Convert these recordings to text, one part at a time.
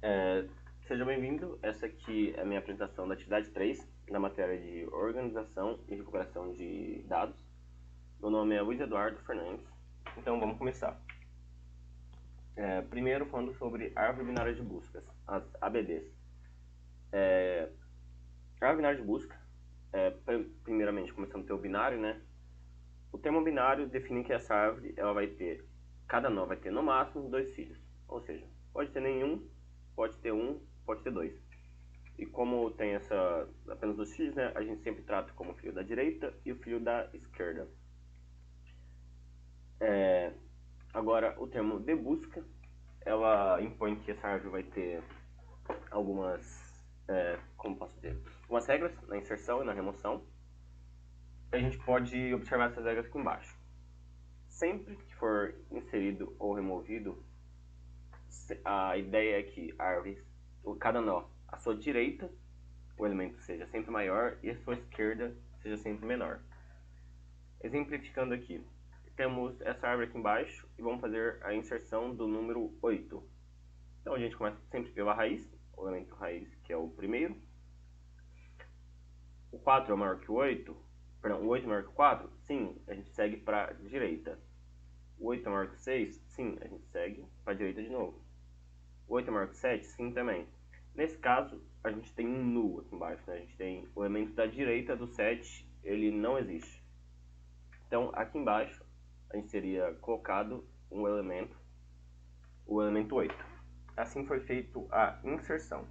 É, Seja bem-vindo, essa aqui é a minha apresentação da atividade 3, na matéria de organização e recuperação de dados. Meu nome é Luiz Eduardo Fernandes, então vamos começar. Primeiro falando sobre árvore binária de buscas, as ABDs. A árvore binária de busca, primeiramente começando pelo binário, né? O termo binário define que essa árvore ela vai ter, cada nó vai ter no máximo 2 filhos, ou seja, pode ter nenhum, pode ter um, pode ter 2. E como tem apenas 2 filhos, né, a gente sempre trata como o filho da direita e o filho da esquerda. Agora, o termo de busca, ela impõe que essa árvore vai ter algumas, como posso dizer, algumas regras na inserção e na remoção. A gente pode observar essas regras aqui embaixo. Sempre que for inserido ou removido, a ideia é que a árvore, cada nó, à sua direita, o elemento seja sempre maior e a sua esquerda seja sempre menor. Exemplificando aqui, temos essa árvore aqui embaixo e vamos fazer a inserção do número 8. Então a gente começa sempre pela raiz, o elemento raiz que é o primeiro. O 4 é maior que o 8, perdão, o 8 é maior que o 4? Sim, a gente segue para a direita. O 8 é maior que o 6? Sim, a gente segue para a direita de novo. O 8 é maior que o 7? Sim, também. Nesse caso, a gente tem um null aqui embaixo, né? A gente tem o elemento da direita do 7, ele não existe. Então, aqui embaixo, a gente teria colocado o elemento 8. Assim foi feito a inserção,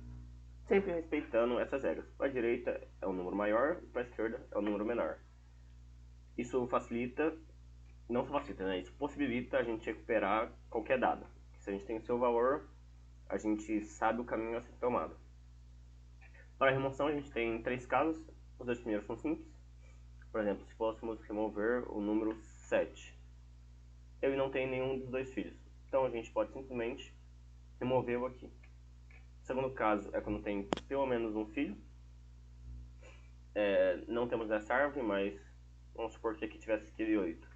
sempre respeitando essas regras. Para a direita é o número maior, para a esquerda é o número menor. Isso facilita, não só facilita, né? Isso possibilita a gente recuperar qualquer dado. Se a gente tem o seu valor, a gente sabe o caminho a ser tomado. Para a remoção, a gente tem 3 casos. Os 2 primeiros são simples. Por exemplo, se fôssemos remover o número 7, ele não tem nenhum dos 2 filhos. Então a gente pode simplesmente removê-lo aqui. O segundo caso é quando tem pelo menos um filho. Não temos essa árvore, mas vamos supor que aqui tivesse aquele 8.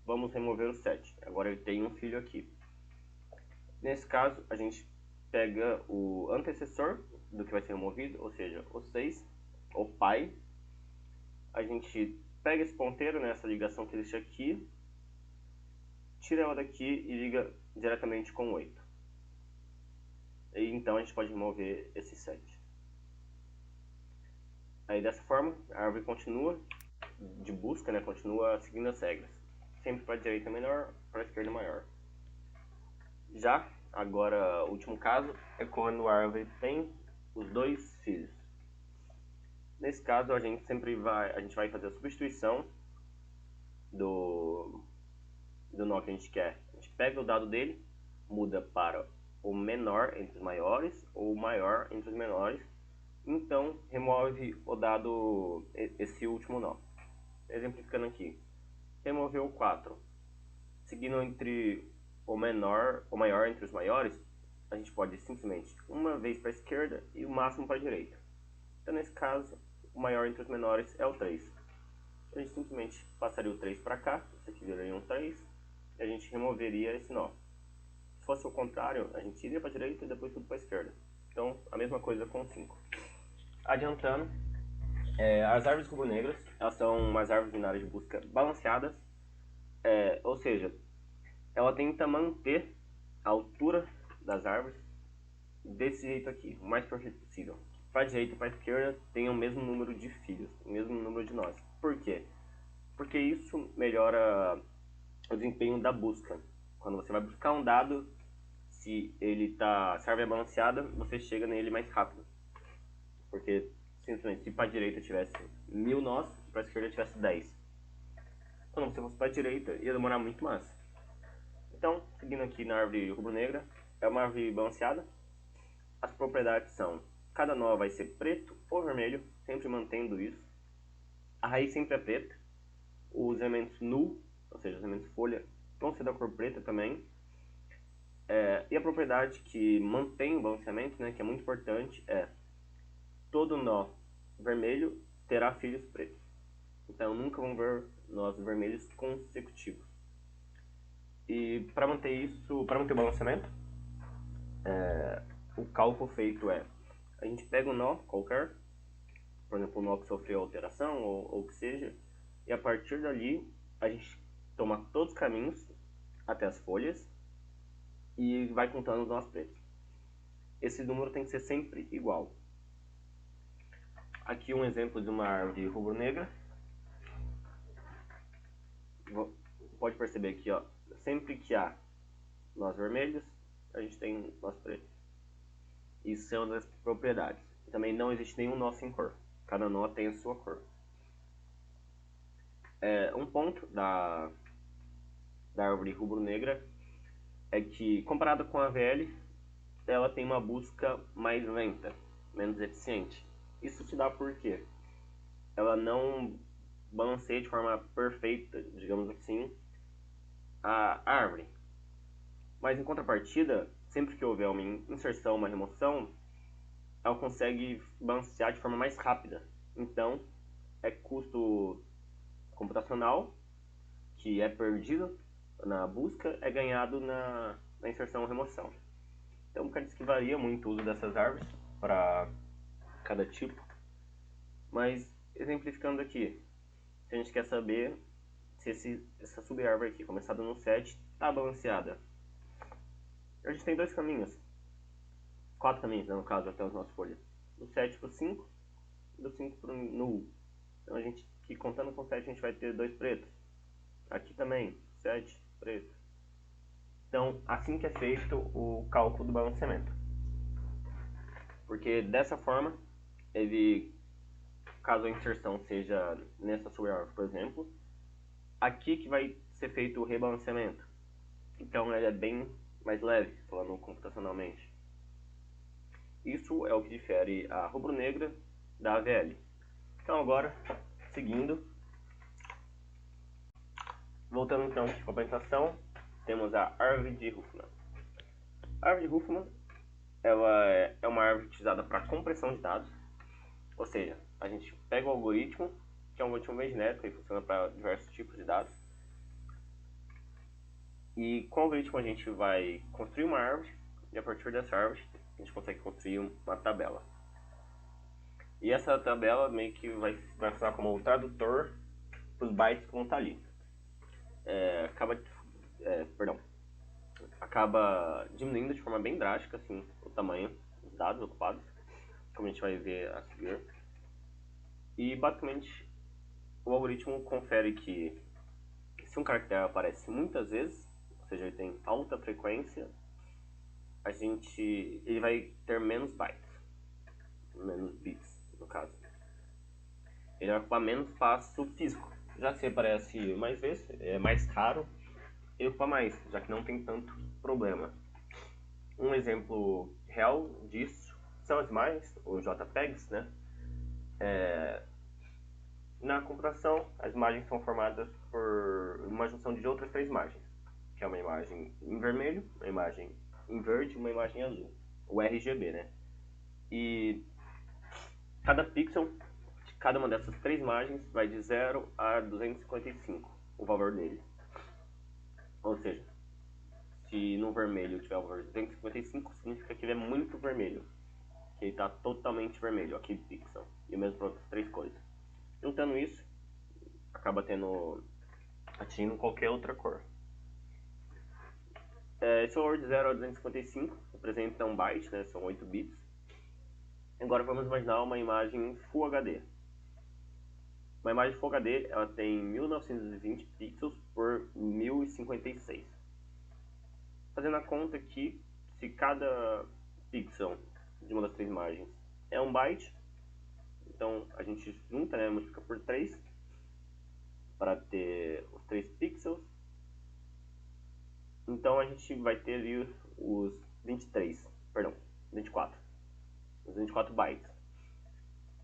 Vamos remover o 7. Agora ele tem um filho aqui. Nesse caso, a gente pega o antecessor do que vai ser removido, ou seja, o 6, o pai. A gente pega esse ponteiro, né, essa ligação que existe aqui, tira ela daqui e liga diretamente com o 8. E então a gente pode remover esse 7. Aí dessa forma, a árvore continua de busca, né, continua seguindo as regras. Sempre para a direita menor, para a esquerda maior. Já, agora, o último caso é quando a árvore tem os 2 filhos. Nesse caso, a gente vai fazer a substituição do nó que a gente quer. A gente pega o dado dele, muda para o menor entre os maiores ou o maior entre os menores, então remove o dado, esse último nó. Exemplificando aqui, removeu o 4, seguindo entre o maior entre os maiores, a gente pode simplesmente uma vez para a esquerda e o máximo para a direita. Então nesse caso, o maior entre os menores é o 3. A gente simplesmente passaria o 3 para cá, isso aqui viraria um 3, e a gente removeria esse nó. Se fosse o contrário, a gente iria para a direita e depois tudo para a esquerda. Então, a mesma coisa com o 5. Adiantando, as árvores rubro-negras, elas são umas árvores binárias de busca balanceadas, ou seja, ela tenta manter a altura das árvores desse jeito aqui, o mais perfeito possível. Para a direita e para a esquerda tem o mesmo número de filhos, o mesmo número de nós. Por quê? Porque isso melhora o desempenho da busca. Quando você vai buscar um dado, se a árvore é balanceada, você chega nele mais rápido. Porque, simplesmente, se para a direita tivesse 1000 nós, para a esquerda tivesse 10. Quando você fosse para a direita, ia demorar muito mais. Então, seguindo aqui na árvore rubro-negra, é uma árvore balanceada. As propriedades são, cada nó vai ser preto ou vermelho, sempre mantendo isso. A raiz sempre é preta. Os elementos null, ou seja, os elementos folha, vão ser da cor preta também. E a propriedade que mantém o balanceamento, né, que é muito importante, é todo nó vermelho terá filhos pretos. Então nunca vão ver nós vermelhos consecutivos. E para manter o balanceamento, o cálculo feito é, a gente pega um nó qualquer, por exemplo, um nó que sofreu alteração ou o que seja, e a partir dali a gente toma todos os caminhos até as folhas e vai contando os nós pretos. Esse número tem que ser sempre igual. Aqui um exemplo de uma árvore rubro-negra. Pode perceber aqui, ó, sempre que há nós vermelhos, a gente tem nós pretos. Isso é uma das propriedades. Também não existe nenhum nó sem cor. Cada nó tem a sua cor. Um ponto da árvore rubro-negra é que, comparada com a AVL, ela tem uma busca mais lenta, menos eficiente. Isso se dá porque ela não balanceia de forma perfeita, digamos assim, a árvore. Mas em contrapartida, sempre que houver uma inserção, uma remoção, ela consegue balancear de forma mais rápida. Então, é custo computacional que é perdido na busca, é ganhado na inserção ou remoção. Então, acredito que varia muito o uso dessas árvores para cada tipo. Mas, exemplificando aqui, se a gente quer saber se essa sub-árvore aqui, começada no 7, está balanceada. A gente tem dois caminhos. 4 caminhos, né, no caso, até as nossas folhas. Do 7 para o 5, do 5 para o null. Então, a gente, aqui, contando com 7, a gente vai ter 2 pretos. Aqui também, 7 preto. Então, assim que é feito o cálculo do balanceamento. Porque dessa forma, ele, caso a inserção seja nessa sub-árvore, por exemplo, aqui que vai ser feito o rebalanceamento. Então, ele é bem mais leve, falando computacionalmente. Isso é o que difere a rubro-negra da AVL. Então, agora, seguindo, voltando então aqui para a apresentação, temos a árvore de Huffman. A árvore de Huffman, ela é uma árvore utilizada para compressão de dados, ou seja, a gente pega o algoritmo, que é um algoritmo bem genérico e funciona para diversos tipos de dados, e com o algoritmo a gente vai construir uma árvore, e a partir dessa árvore a gente consegue construir uma tabela. E essa tabela meio que vai funcionar como o tradutor para os bytes que vão estar ali. Acaba diminuindo de forma bem drástica assim, o tamanho dos dados ocupados, como a gente vai ver a seguir. E basicamente o algoritmo confere que se um caractere aparece muitas vezes, ou seja, ele tem alta frequência, ele vai ter menos bytes, menos bits no caso. Ele vai ocupar menos espaço físico. Já se aparece mais vezes, é mais raro, ele ocupa mais, já que não tem tanto problema. Um exemplo real disso são as imagens, ou JPEGs, né? Na computação, as imagens são formadas por uma junção de outras 3 imagens, que é uma imagem em vermelho, uma imagem em verde e uma imagem azul, o RGB, né? E cada pixel de cada uma dessas 3 imagens vai de 0 a 255, o valor dele. Ou seja, se no vermelho tiver o valor de 255, significa que ele é muito vermelho, que ele está totalmente vermelho, aquele pixel, e o mesmo para outras 3 cores. Juntando isso, acaba atingindo qualquer outra cor. Esse valor de 0 a 255 representa um byte, né? São 8 bits. Agora vamos imaginar uma imagem Full HD. Uma imagem Full HD ela tem 1920 pixels por 1056. Fazendo a conta aqui, se cada pixel de uma das 3 imagens é um byte, então a gente junta, né, multiplica por 3 para ter os 3 pixels. Então a gente vai ter ali os 24. Os 24 bytes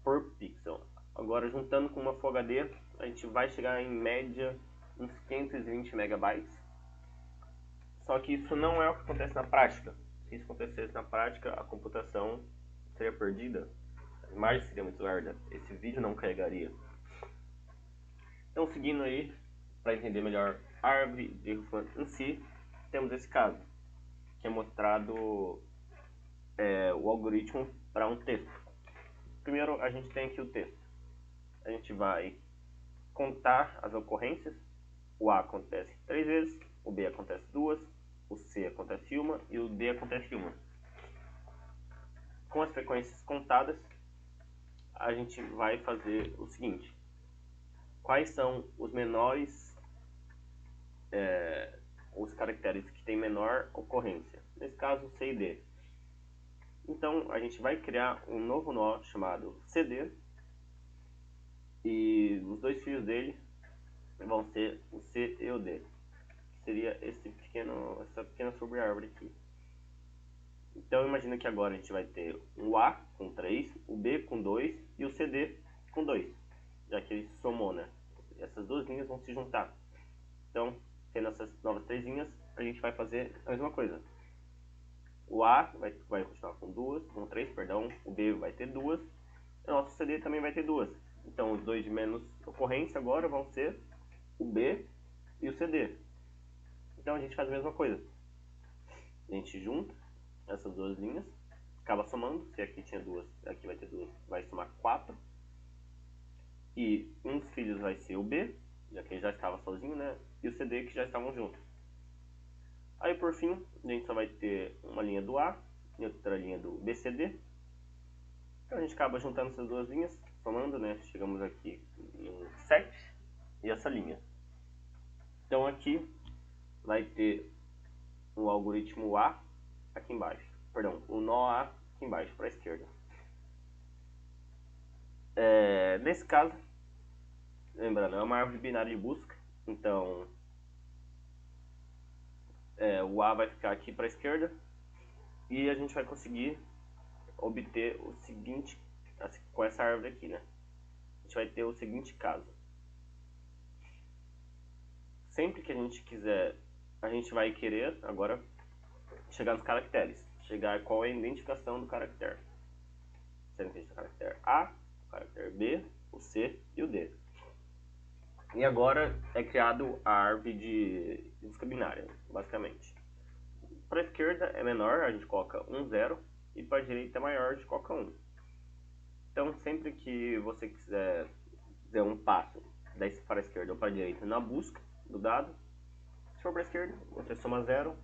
por pixel. Agora juntando com uma Full HD, a gente vai chegar em média uns 520 megabytes. Só que isso não é o que acontece na prática. Se isso acontecesse na prática, a computação seria perdida, as imagens seriam muito largas, esse vídeo não carregaria. Então, seguindo aí, para entender melhor a árvore de Huffman em si, temos esse caso, que é mostrado o algoritmo para um texto. Primeiro a gente tem aqui o texto. A gente vai contar as ocorrências. O A acontece 3 vezes, o B acontece 2, o C acontece 1 e o D acontece 1. Com as frequências contadas, a gente vai fazer o seguinte: quais são os menores, os caracteres que têm menor ocorrência? Nesse caso, C e D. Então, a gente vai criar um novo nó chamado CD, e os dois fios dele vão ser o C e o D, que seria essa pequena sobre-árvore aqui. Então, imagina que agora a gente vai ter o A com 3, o B com 2 e o CD com 2, já que ele se somou, né? Essas duas linhas vão se juntar. Então, tendo essas novas 3 linhas, a gente vai fazer a mesma coisa. O A vai continuar com 3, o B vai ter 2, e o nosso CD também vai ter 2. Então, os dois de menos ocorrência agora vão ser o B e o CD. Então, a gente faz a mesma coisa. A gente junta essas duas linhas, acaba somando. Se aqui tinha 2, aqui vai ter 2, vai somar 4. E um dos filhos vai ser o B, já que ele já estava sozinho, né? E o CD, que já estavam juntos. Aí, por fim, a gente só vai ter uma linha do A e outra linha do BCD. Então, a gente acaba juntando essas duas linhas, somando, né? Chegamos aqui em 7 e essa linha. Então, aqui vai ter o algoritmo A aqui embaixo. Perdão, o nó A aqui embaixo, para a esquerda. Nesse caso, lembrando, é uma árvore binária de busca. Então, o A vai ficar aqui para a esquerda. E a gente vai conseguir obter o seguinte, com essa árvore aqui, né? A gente vai ter o seguinte caso. Sempre que a gente quiser, a gente vai querer agora chegar nos caracteres. Chegar qual é a identificação do caractere. Sendo que a gente tem o caractere A, o caractere B, o C e o D. E agora é criado a árvore de busca binária, basicamente. Para a esquerda é menor, a gente coloca 1, 0. E para a direita é maior, a gente coloca 1. Então, sempre que você quiser fazer um passo para a esquerda ou para a direita na busca do dado, se for para a esquerda, você soma 0,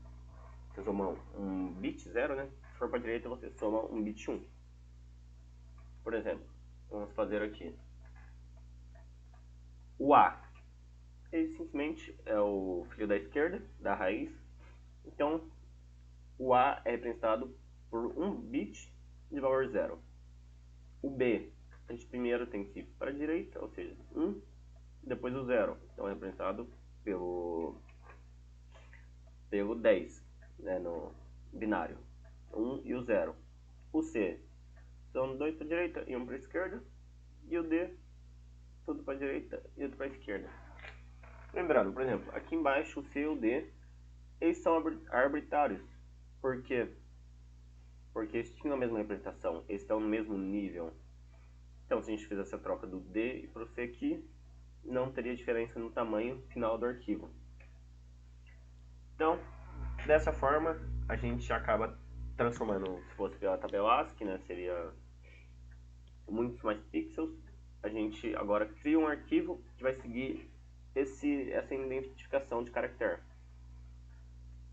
você soma um bit 0, né? Se for para a direita, você soma um bit 1. Por exemplo, vamos fazer aqui. O A, ele simplesmente é o filho da esquerda, da raiz. Então, o A é representado por um bit de valor 0. O B, a gente primeiro tem que ir para a direita, ou seja, 1, depois o 0. Então é representado pelo 10, né, no binário. 1 e o 0. O C são 2 para a direita e 1 para a esquerda. E o D, tudo para a direita e outro para a esquerda. Lembrando, por exemplo, aqui embaixo o C e o D, eles são arbitrários. Por quê? Porque eles tinham a mesma representação, eles estão no mesmo nível. Então, se a gente fizesse a troca do D e para o C aqui, não teria diferença no tamanho final do arquivo. Então, dessa forma, a gente acaba transformando, se fosse pela tabela ASCII, né, seria muitos mais pixels. A gente agora cria um arquivo que vai seguir essa identificação de caractere.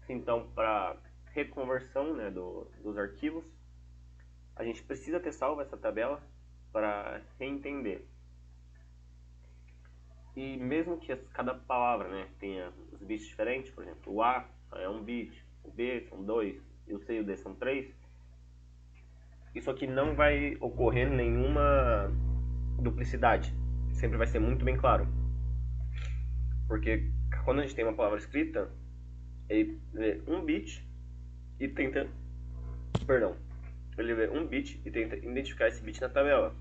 Então, para reconversão, né, dos arquivos, a gente precisa ter salvo essa tabela para reentender. E mesmo que cada palavra, né, tenha os bits diferentes, por exemplo, o A é um bit, o B são 2 e o C e o D são 3, isso aqui não vai ocorrer nenhuma duplicidade. Sempre vai ser muito bem claro. Porque quando a gente tem uma palavra escrita, ele vê um bit e tenta... Perdão. Ele vê um bit e tenta identificar esse bit na tabela.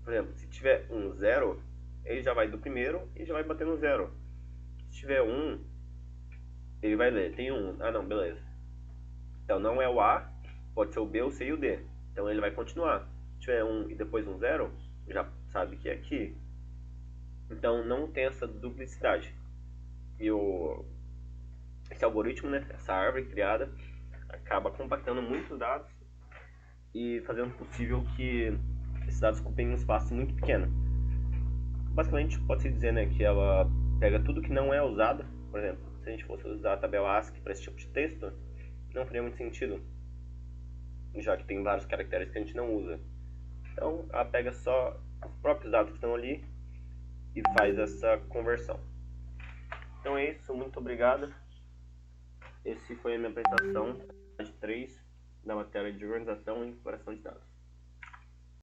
Por exemplo, se tiver um 0, ele já vai do primeiro e já vai bater no 0. Se tiver 1, ele vai ler. Tem 1. Ah, não, beleza. Então não é o A, pode ser o B, o C e o D. Então ele vai continuar. Se tiver 1 e depois um 0, já sabe que é aqui. Então não tem essa duplicidade. E esse algoritmo, né, essa árvore criada, acaba compactando muitos dados e fazendo possível que esses dados ocupem um espaço muito pequeno. Basicamente, pode-se dizer, né, que ela pega tudo que não é usado. Por exemplo, se a gente fosse usar a tabela ASCII para esse tipo de texto, não faria muito sentido, já que tem vários caracteres que a gente não usa. Então, ela pega só os próprios dados que estão ali e faz essa conversão. Então é isso, muito obrigado. Esse foi a minha apresentação de 3 da matéria de organização e exploração de dados.